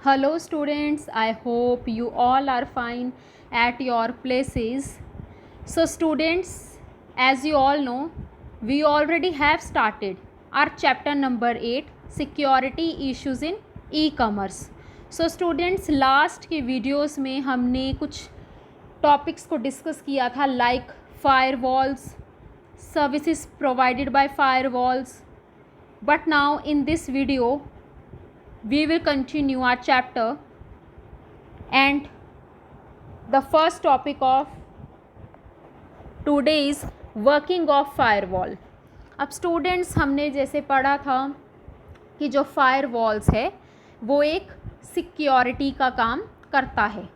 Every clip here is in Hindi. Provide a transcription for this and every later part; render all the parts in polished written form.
Hello students, I hope you all are fine at your places. So students, as you all know, we already have started our chapter number 8, security issues in e-commerce. So students, last के वीडियोस में हमने कुछ टॉपिक्स को डिस्कस किया था like firewalls, services provided by firewalls. But now in this video we will continue our chapter and the first topic of today is working of firewall. अब स्टूडेंट्स हमने जैसे पढ़ा था कि जो फायरवॉल्स है वो एक सिक्योरिटी का काम करता है,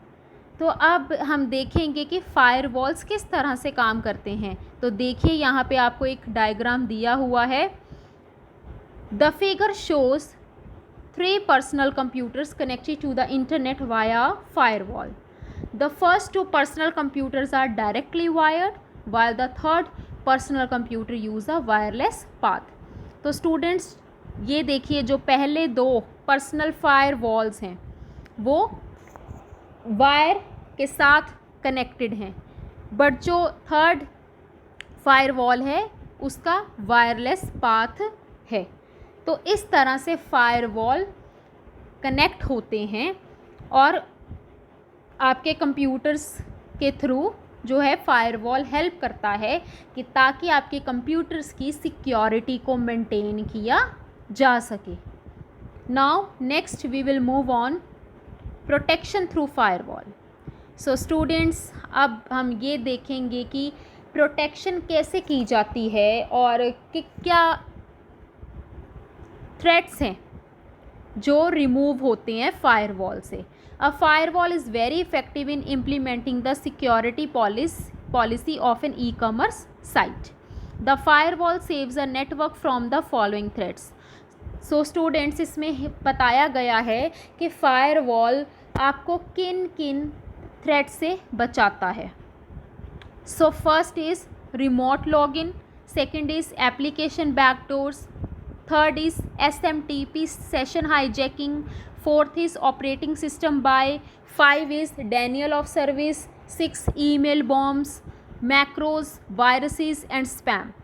तो अब हम देखेंगे कि फायरवॉल्स किस तरह से काम करते हैं। तो देखिए यहाँ पे आपको एक डायग्राम दिया हुआ है। The figure shows 3 personal computers connected to the internet via firewall. The first 2 personal computers are directly wired, while the third personal computer use a wireless path. तो स्टूडेंट्स ये देखिए, जो पहले 2 पर्सनल फायरवॉल्स हैं वो वायर के साथ कनेक्टेड हैं, बट जो थर्ड फायरवॉल है उसका वायरलेस पाथ है। तो इस तरह से फायरवॉल कनेक्ट होते हैं और आपके कंप्यूटर्स के थ्रू जो है फायरवॉल हेल्प करता है कि ताकि आपके कंप्यूटर्स की सिक्योरिटी को मेंटेन किया जा सके। Now next we will move on protection through firewall. So students, अब हम ये देखेंगे कि प्रोटेक्शन कैसे की जाती है और कि क्या थ्रेट्स हैं जो रिमूव होते हैं फायरवॉल से। A firewall is very effective in implementing the security policy of an e commerce site. The firewall saves a network from the following threats. So students, इसमें बताया गया है कि फायरवॉल आपको किन किन थ्रेट से बचाता है। So first is remote login, second is application backdoors, third is SMTP session hijacking, fourth is operating system buy, 5 is denial of service, 6 email bombs, macros, viruses and spam.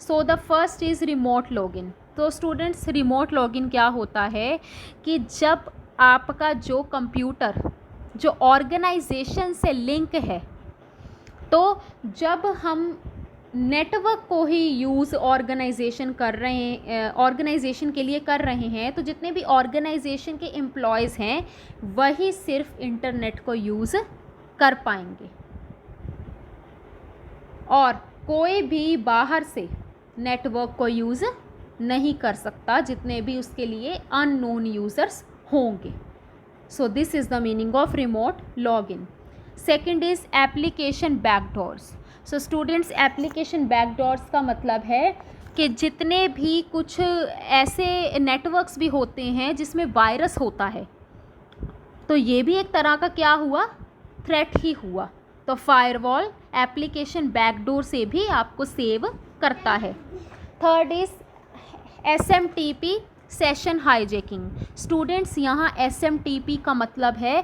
So the first is remote login. तो स्टूडेंट्स, रिमोट लॉगिन क्या होता है कि जब आपका जो कंप्यूटर जो ऑर्गेनाइजेशन से लिंक है, तो जब हम नेटवर्क को ही यूज़ ऑर्गेनाइजेशन के लिए कर रहे हैं, तो जितने भी ऑर्गेनाइजेशन के एम्प्लॉयज़ हैं वही सिर्फ इंटरनेट को यूज़ कर पाएंगे और कोई भी बाहर से नेटवर्क को यूज़ नहीं कर सकता, जितने भी उसके लिए अननोन यूज़र्स होंगे। So this is the meaning of remote login. Second is application backdoors. So students, application backdoors का मतलब है कि जितने भी कुछ ऐसे नेटवर्क्स भी होते हैं जिसमें वायरस होता है, तो ये भी एक तरह का क्या हुआ, थ्रेट ही हुआ। तो फायरवॉल एप्लीकेशन बैकडोर से भी आपको सेव करता है। Third is SMTP session hijacking. Students, यहाँ SMTP का मतलब है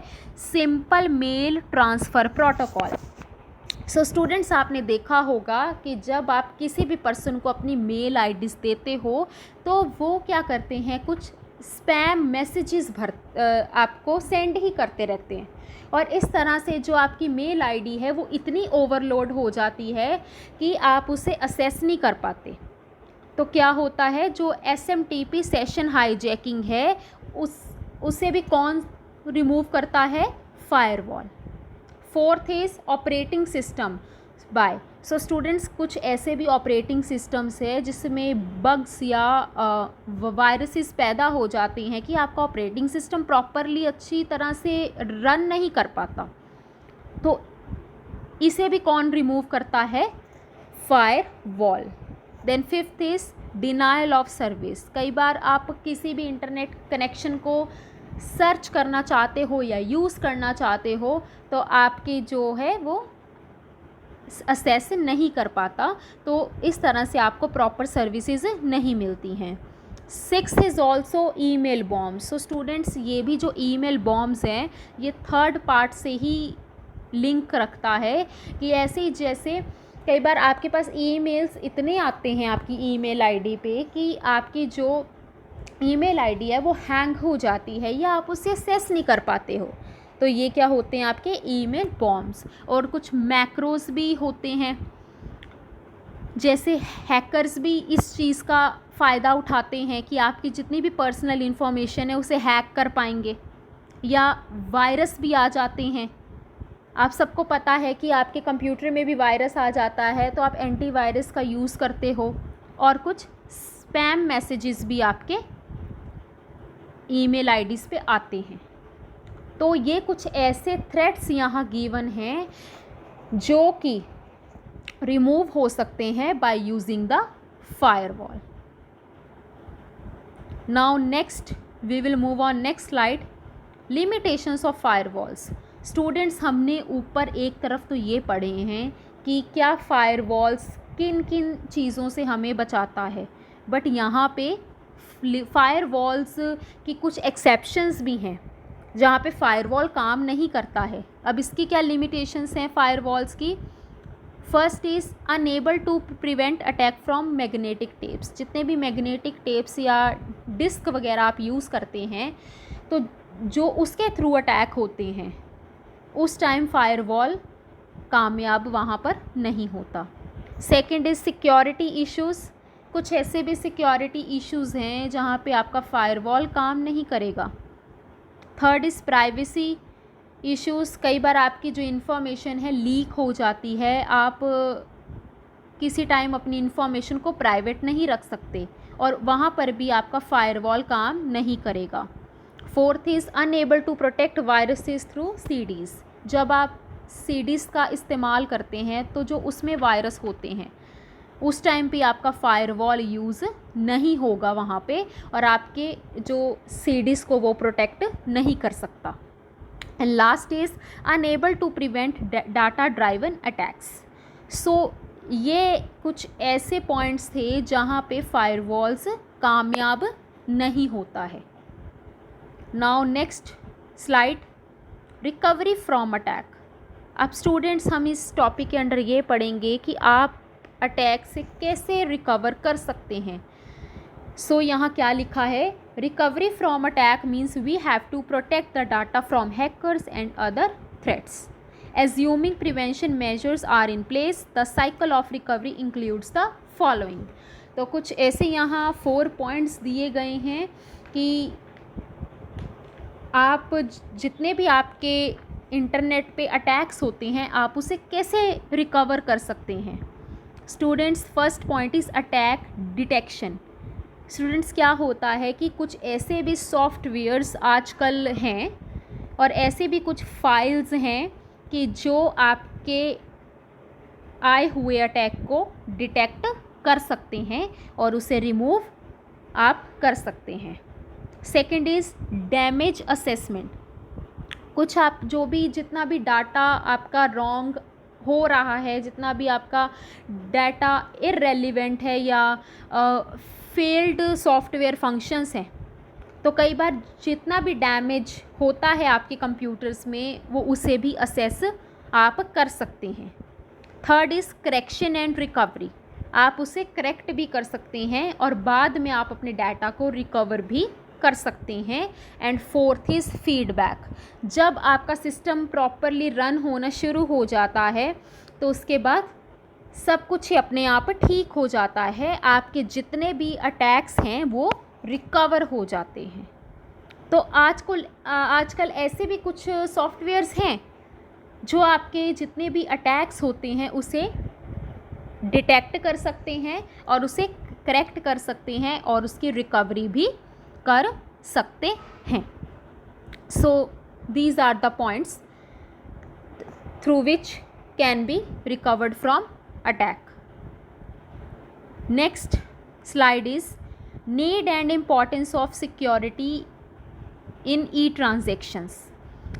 simple mail transfer protocol. So students, आपने देखा होगा कि जब आप किसी भी पर्सन को अपनी मेल आईडीज़ देते हो तो वो क्या करते हैं, कुछ स्पैम मैसेजेस आपको सेंड ही करते रहते हैं, और इस तरह से जो आपकी मेल आईडी है वो इतनी ओवरलोड हो जाती है कि आप उसे असेस नहीं कर पाते। तो क्या होता है, जो SMTP सेशन हाईजैकिंग है उसे भी कौन रिमूव करता है, firewall. Fourth is operating system by. So students, कुछ ऐसे भी ऑपरेटिंग सिस्टम्स है जिसमें बग्स या वायरसेस पैदा हो जाते हैं कि आपका ऑपरेटिंग सिस्टम प्रॉपरली अच्छी तरह से रन नहीं कर पाता, तो इसे भी कौन रिमूव करता है, firewall. Then fifth is denial of service. कई बार आप किसी भी इंटरनेट कनेक्शन को सर्च करना चाहते हो या यूज़ करना चाहते हो, तो आपकी जो है वो असेस नहीं कर पाता, तो इस तरह से आपको प्रॉपर सर्विसेज नहीं मिलती हैं। Six is also email bombs. So students, ये भी जो ईमेल बॉम्ब्स हैं ये थर्ड पार्ट से ही लिंक रखता है कि ऐसे ही जैसे कई बार आपके पास ईमेल्स इतने आते हैं आपकी ईमेल आईडी पे कि आपकी जो ईमेल आईडी है वो हैंग हो जाती है या आप उसे एक्सेस नहीं कर पाते हो, तो ये क्या होते हैं आपके ईमेल बॉम्ब्स। और कुछ मैक्रोज भी होते हैं, जैसे हैकर्स भी इस चीज़ का फ़ायदा उठाते हैं कि आपकी जितनी भी पर्सनल इन्फॉर्मेशन है उसे हैक कर पाएंगे, या वायरस भी आ जाते हैं। आप सबको पता है कि आपके कंप्यूटर में भी वायरस आ जाता है, तो आप एंटीवायरस का यूज़ करते हो। और कुछ स्पैम मैसेजेस भी आपके ईमेल आईडीज़ पे आते हैं। तो ये कुछ ऐसे थ्रेट्स यहाँ गिवन हैं जो कि रिमूव हो सकते हैं by using the firewall. Now next we will move on next slide, limitations of firewalls. Students, हमने ऊपर एक तरफ तो ये पढ़े हैं कि क्या फायरवॉल्स किन किन चीज़ों से हमें बचाता है, बट यहाँ पे फायरवॉल्स की कुछ एक्सेप्शंस भी हैं जहाँ पे फायरवॉल काम नहीं करता है। अब इसकी क्या लिमिटेशंस हैं फायरवॉल्स की? First is unable to prevent attack from magnetic tapes. जितने भी मैग्नेटिक टेप्स या डिस्क वगैरह आप यूज़ करते हैं, तो जो उसके थ्रू अटैक होते हैं उस टाइम फायरवॉल कामयाब वहाँ पर नहीं होता। Second is security issues. कुछ ऐसे भी सिक्योरिटी इश्यूज़ हैं जहाँ पे आपका फायरवॉल काम नहीं करेगा। Third is privacy issues. कई बार आपकी जो इन्फॉर्मेशन है लीक हो जाती है, आप किसी टाइम अपनी इन्फॉर्मेशन को प्राइवेट नहीं रख सकते और वहाँ पर भी आपका फायरवॉल काम नहीं करेगा। Fourth is unable to protect viruses through CDs. जब आप सीडीज़ का इस्तेमाल करते हैं तो जो उसमें वायरस होते हैं उस टाइम पे आपका फायरवॉल यूज़ नहीं होगा वहाँ पे, और आपके जो सीडीज़ को वो प्रोटेक्ट नहीं कर सकता। And last is unable to prevent data driven attacks. So ये कुछ ऐसे पॉइंट्स थे जहाँ पे फायरवॉल्स कामयाब नहीं होता है। Now next slide, recovery from attack. अब स्टूडेंट्स, हम इस टॉपिक के अंडर ये पढ़ेंगे कि आप अटैक से कैसे रिकवर कर सकते हैं। सो यहाँ क्या लिखा है, recovery from attack means we have to protect the data from hackers and other threats. Assuming prevention measures are in place, the cycle of recovery includes the following. तो कुछ ऐसे यहाँ 4 पॉइंट्स दिए गए हैं कि आप जितने भी आपके इंटरनेट पे अटैक्स होते हैं आप उसे कैसे रिकवर कर सकते हैं। Students, first point is attack detection. Students, क्या होता है कि कुछ ऐसे भी सॉफ्टवेयर्स आजकल हैं और ऐसे भी कुछ फाइल्स हैं कि जो आपके आए हुए अटैक को डिटेक्ट कर सकते हैं और उसे रिमूव आप कर सकते हैं। Second is damage assessment. कुछ आप जो भी जितना भी डाटा आपका रॉन्ग हो रहा है, जितना भी आपका डाटा इररेलेवेंट है या फेल्ड सॉफ्टवेयर फंक्शंस हैं, तो कई बार जितना भी डैमेज होता है आपके कंप्यूटर्स में वो उसे भी असेस आप कर सकते हैं। Third is correction and recovery. आप उसे करेक्ट भी कर सकते हैं और बाद में आप अपने डाटा को रिकवर भी कर सकते हैं। And fourth is feedback. जब आपका सिस्टम प्रॉपरली रन होना शुरू हो जाता है तो उसके बाद सब कुछ ही अपने आप ठीक हो जाता है, आपके जितने भी अटैक्स हैं वो रिकवर हो जाते हैं। तो आजकल ऐसे भी कुछ सॉफ्टवेयर्स हैं जो आपके जितने भी अटैक्स होते हैं उसे डिटेक्ट कर सकते हैं और उसे करेक्ट कर सकते हैं और उसकी रिकवरी भी कर सकते हैं। So these are the points through which can be recovered from attack. Next slide is need and importance of security in e transactions.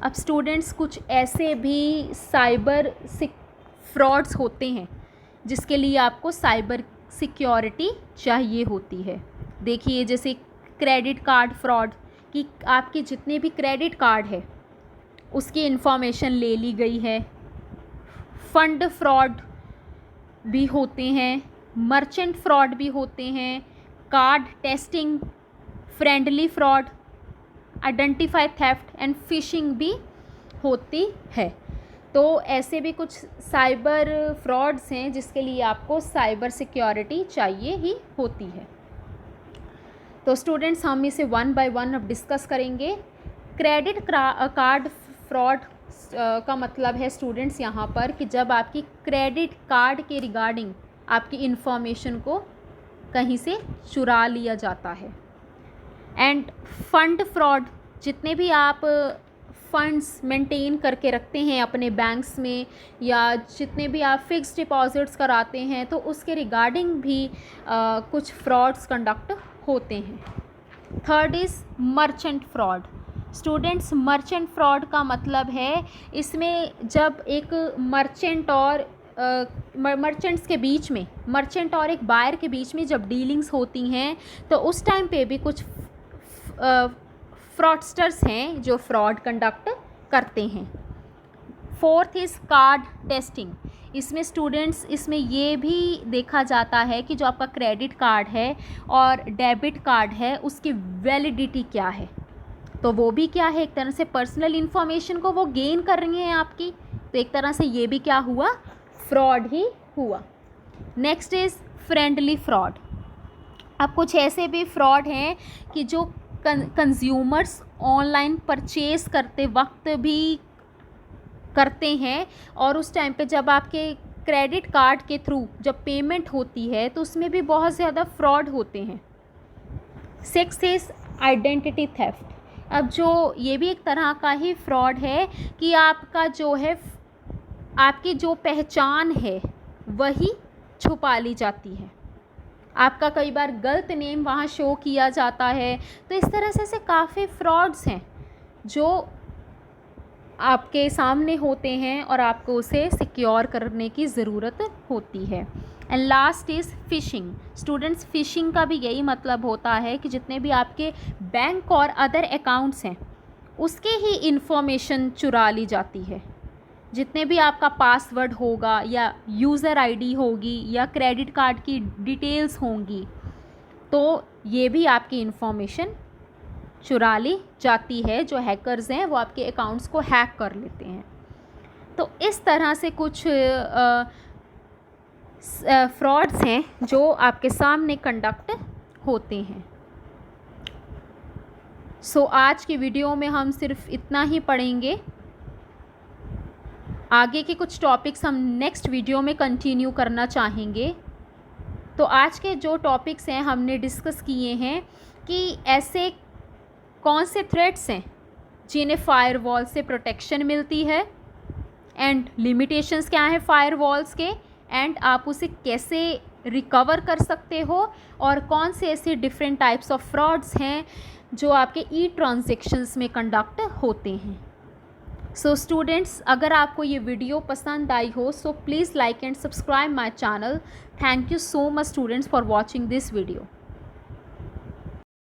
अब स्टूडेंट्स, कुछ ऐसे भी साइबर फ्रॉड्स होते हैं जिसके लिए आपको साइबर सिक्योरिटी चाहिए होती है। देखिए जैसे क्रेडिट कार्ड फ्रॉड, कि आपके जितने भी क्रेडिट कार्ड है उसकी इन्फॉर्मेशन ले ली गई है। फंड फ्रॉड भी होते हैं, मर्चेंट फ्रॉड भी होते हैं, card testing, friendly fraud, identify theft and fishing भी होती है। तो ऐसे भी कुछ साइबर फ्रॉड्स हैं जिसके लिए आपको साइबर सिक्योरिटी चाहिए ही होती है। तो स्टूडेंट्स हम इसे वन बाय वन अब डिस्कस करेंगे। क्रेडिट कार्ड फ्रॉड का मतलब है स्टूडेंट्स यहाँ पर कि जब आपकी क्रेडिट कार्ड के रिगार्डिंग आपकी इन्फॉर्मेशन को कहीं से चुरा लिया जाता है। एंड फंड फ्रॉड, जितने भी आप फंड्स मेंटेन करके रखते हैं अपने बैंक्स में या जितने भी आप फिक्स डिपॉजिट्स कराते हैं तो उसके रिगार्डिंग भी कुछ फ्रॉड्स कंडक्ट होते हैं। Third is merchant fraud. Students merchant fraud का मतलब है इसमें जब एक मर्चेंट और मर्चेंट्स के बीच में, मर्चेंट और एक बायर के बीच में जब डीलिंग्स होती हैं तो उस टाइम पे भी कुछ फ्रॉडस्टर्स हैं जो फ्रॉड कंडक्ट करते हैं। Fourth is card testing. इसमें स्टूडेंट्स इसमें ये भी देखा जाता है कि जो आपका क्रेडिट कार्ड है और डेबिट कार्ड है उसकी वैलिडिटी क्या है। तो वो भी क्या है, एक तरह से पर्सनल इन्फॉर्मेशन को वो गेन कर रही हैं आपकी, तो एक तरह से ये भी क्या हुआ, फ्रॉड ही हुआ। Next is friendly fraud. अब कुछ ऐसे भी फ्रॉड हैं कि जो कंज्यूमर्स ऑनलाइन परचेज़ करते वक्त भी करते हैं और उस टाइम पे जब आपके क्रेडिट कार्ड के थ्रू जब पेमेंट होती है तो उसमें भी बहुत ज़्यादा फ्रॉड होते हैं। Sixth is identity theft. अब जो ये भी एक तरह का ही फ्रॉड है कि आपका जो है, आपकी जो पहचान है वही छुपा ली जाती है, आपका कई बार गलत नेम वहाँ शो किया जाता है। तो इस तरह से काफ़ी फ्रॉड्स हैं जो आपके सामने होते हैं और आपको उसे सिक्योर करने की ज़रूरत होती है। And last is phishing. Students phishing का भी यही मतलब होता है कि जितने भी आपके बैंक और अदर अकाउंट्स हैं उसके ही इन्फॉर्मेशन चुरा ली जाती है। जितने भी आपका पासवर्ड होगा या यूज़र आईडी होगी या क्रेडिट कार्ड की डिटेल्स होंगी तो ये भी आपकी इन्फॉर्मेशन चुरा ली जाती है। जो हैकर्स हैं वो आपके अकाउंट्स को हैक कर लेते हैं। तो इस तरह से कुछ फ्रॉड्स हैं जो आपके सामने कंडक्ट होते हैं। सो आज की वीडियो में हम सिर्फ इतना ही पढ़ेंगे। आगे के कुछ टॉपिक्स हम नेक्स्ट वीडियो में कंटिन्यू करना चाहेंगे। तो आज के जो टॉपिक्स हैं हमने डिस्कस किए हैं कि ऐसे कौन से थ्रेट्स हैं जिन्हें फायरवॉल से प्रोटेक्शन मिलती है एंड लिमिटेशंस क्या हैं फायरवॉल्स के, एंड आप उसे कैसे रिकवर कर सकते हो, और कौन से ऐसे डिफरेंट टाइप्स ऑफ फ्रॉड्स हैं जो आपके ई ट्रांजेक्शन्स में कंडक्ट होते हैं। सो स्टूडेंट्स, अगर आपको ये वीडियो पसंद आई हो so please like and subscribe my channel. Thank you so much students for watching this video.